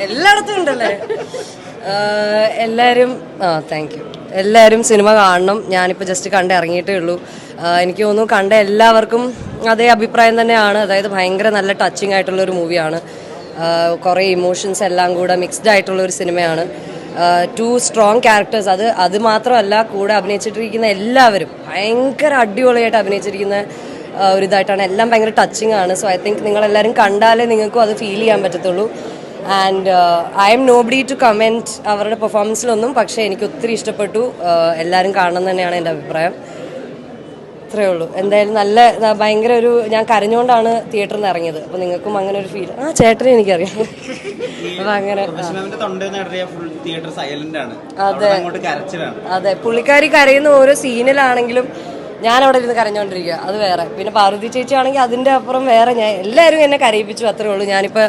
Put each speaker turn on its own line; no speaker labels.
എല്ലായിടത്തും ഉണ്ടല്ലേ. എല്ലാവരും താങ്ക് യു. എല്ലാവരും സിനിമ കാണണം. ഞാനിപ്പോൾ ജസ്റ്റ് കണ്ട് ഇറങ്ങിയിട്ടേ ഉള്ളൂ. എനിക്ക് തോന്നുന്നു കണ്ട എല്ലാവർക്കും അതേ അഭിപ്രായം തന്നെയാണ്. അതായത് ഭയങ്കര നല്ല ടച്ചിങ് ആയിട്ടുള്ള ഒരു മൂവിയാണ്. കുറേ ഇമോഷൻസ് എല്ലാം കൂടെ മിക്സ്ഡ് ആയിട്ടുള്ള ഒരു സിനിമയാണ്. Two strong characters. അത് മാത്രമല്ല, കൂടെ അഭിനയിച്ചിട്ടിരിക്കുന്ന എല്ലാവരും ഭയങ്കര അടിപൊളിയായിട്ട് അഭിനയിച്ചിരിക്കുന്ന ഒരിതായിട്ടാണ്. എല്ലാം ഭയങ്കര ടച്ചിങ് ആണ്. സോ ഐ തിങ്ക് നിങ്ങളെല്ലാവരും കണ്ടാലേ നിങ്ങൾക്കും അത് ഫീൽ ചെയ്യാൻ പറ്റത്തുള്ളൂ. And I am nobody to comment അവരുടെ പെർഫോമൻസിലൊന്നും. പക്ഷേ എനിക്ക് ഒത്തിരി ഇഷ്ടപ്പെട്ടു. എല്ലാവരും കാണണം തന്നെയാണ് എൻ്റെ അഭിപ്രായം. അത്രയേ ഉള്ളൂ. എന്തായാലും നല്ല ഭയങ്കര ഒരു ഞാൻ കരഞ്ഞുകൊണ്ടാണ് തിയേറ്ററിൽ നിന്ന് ഇറങ്ങിയത്. അപ്പോൾ നിങ്ങൾക്കും അങ്ങനെ ഒരു ഫീൽ. ചേട്ടനെ എനിക്കറിയാം. അപ്പം അങ്ങനെ അതെ, പുള്ളിക്കാരി കരയുന്ന ഓരോ സീനിലാണെങ്കിലും ഞാൻ അവിടെ ഇരുന്ന് കരഞ്ഞുകൊണ്ടിരിക്കുക. അത് വേറെ. പിന്നെ പാർവതി ചേച്ചി ആണെങ്കിൽ അതിൻ്റെ അപ്പുറം വേറെ. എല്ലാവരും എന്നെ കരയിപ്പിച്ചു. അത്രേ ഉള്ളൂ. ഞാനിപ്പോൾ